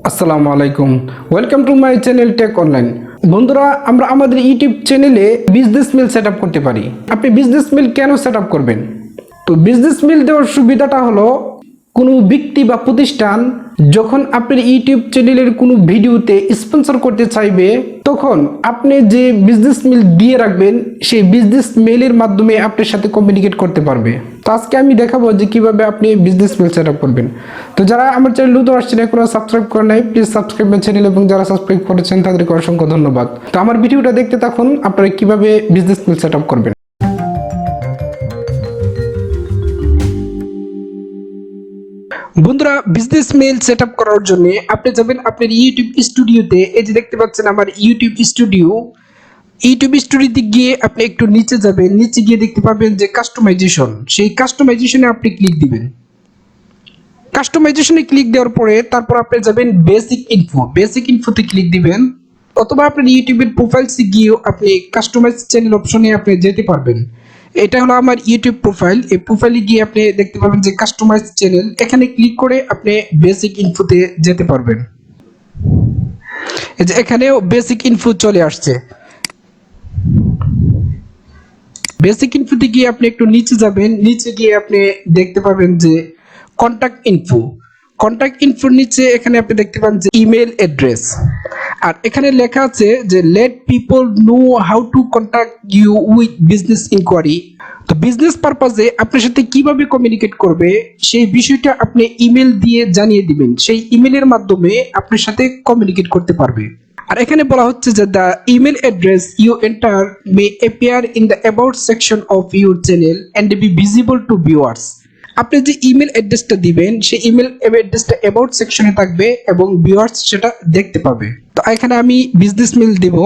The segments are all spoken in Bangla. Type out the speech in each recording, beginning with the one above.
আসসালামু আলাইকুম, welcome to my channel tech online. বন্ধুরা, আমরা আমাদের ইউটিউব চ্যানেলে বিজনেস মেল সেট আপ করতে পারি। আপনি বিজনেস মেল কেন সেট আপ করবেন? তো বিজনেস মেল দেওয়ার সুবিধাটা হলো, কোনো ব্যক্তি বা প্রতিষ্ঠান যখন আপনার ইউটিউব চ্যানেলের কোনো ভিডিওতে স্পন্সর করতে চাইবে, তখন আপনি যে বিজনেস মেল দিয়ে রাখবেন সেই বিজনেস মেলের মাধ্যমে আপনার সাথে কমিউনিকেট করতে পারবে। তো আজকে আমি দেখাবো যে কিভাবে আপনি বিজনেস মেল সেট আপ করবেন। তো যারা আমার চ্যানেল নতুন আসছেন, এখনো সাবস্ক্রাইব করেন নাই, প্লিজ সাবস্ক্রাইব মাই চ্যানেল, এবং যারা সাবস্ক্রাইব করেছেন তাদেরকে অসংখ্য ধন্যবাদ। তো আমার ভিডিওটা দেখতে থাকুন, আপনারা কিভাবে বিজনেস মেল সেট আপ করবেন। বন্ধুরা, বিজনেস মেল সেট আপ করার জন্য আপনি যাবেন আপনার ইউটিউব স্টুডিওতে। এই যে দেখতে পাচ্ছেন আমার ইউটিউব স্টুডিওতে গিয়ে আপনি একটু নিচে যাবেন। নিচে গিয়ে দেখতে পাবেন যে কাস্টমাইজেশন, সেই কাস্টমাইজেশনে আপনি ক্লিক দিবেন। কাস্টমাইজেশনে ক্লিক দেওয়ার পরে তারপর আপনি যাবেন বেসিক ইনফোতে ক্লিক দিবেন, অথবা আপনার ইউটিউবের প্রোফাইলসে গিয়েও আপনি কাস্টমাইজ চ্যানেল অপশনে আপনি যেতে পারবেন। এটা হলো আমার ইউটিউব প্রোফাইল। এই প্রোফাইলে গিয়ে আপনি দেখতে পাবেন যে কাস্টমাইজ চ্যানেল, এখানে ক্লিক করে আপনি বেসিক ইনফোতে যেতে পারবেন। এই যে এখানেও বেসিক ইনফো চলে আসছে। বেসিক ইনফোতে গিয়ে আপনি একটু নিচে যাবেন। নিচে গিয়ে আপনি দেখতে পাবেন যে কন্টাক্ট ইনফোর নিচে এখানে আপনি দেখতে পান যে ইমেল অ্যাড্রেস, আর এখানে লেখা আছে যে let people know how to contact you with business inquiry. তো বিজনেস পারপাজে আপনার সাথে কিভাবে কমিউনিকেট করবে সেই বিষয়টা আপনি ইমেল দিয়ে জানিয়ে দিবেন। সেই ইমেলের মাধ্যমে আপনার সাথে কমিউনিকেট করতে পারবে। আর এখানে বলা হচ্ছে যে the email address you enter may appear in the about section of your channel and be visible to viewers. আপনি যে ইমেল অ্যাড্রেসটা দিবেন সেই ইমেল অ্যাড্রেসটা অ্যাবাউট সেকশনে থাকবে এবং ভিউয়ার্স সেটা দেখতে পাবে। তো এখানে আমি বিজনেস মেল দেব।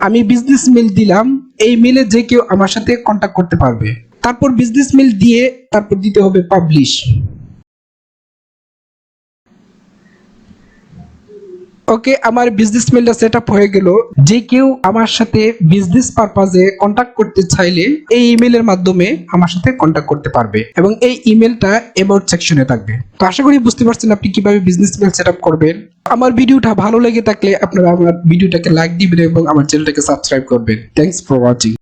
আমি বিজনেস মেল দিলাম। এই মেলে যে কেউ আমার সাথে কন্টাক্ট করতে পারবে। তারপর বিজনেস মেল দিয়ে তারপর দিতে হবে পাবলিশ। ওকে, আমার বিজনেস মেলটা সেট আপ হয়ে গেল। যে কেউ আমার সাথে বিজনেস পারপাজে কন্টাক্ট করতে চাইলে এই ইমেলের মাধ্যমে আমার সাথে কন্টাক্ট করতে পারবে এবং এই ইমেলটা অ্যাবাউট সেকশনে থাকবে। তো আশা করি বুঝতে পারছেন আপনি কিভাবে বিজনেস মেল সেট আপ করবেন। আমার ভিডিওটা ভালো লেগে থাকলে আপনারা আমার ভিডিওটাকে লাইক দিবেন এবং আমার চ্যানেলটাকে সাবস্ক্রাইব করবেন। Thanks for watching.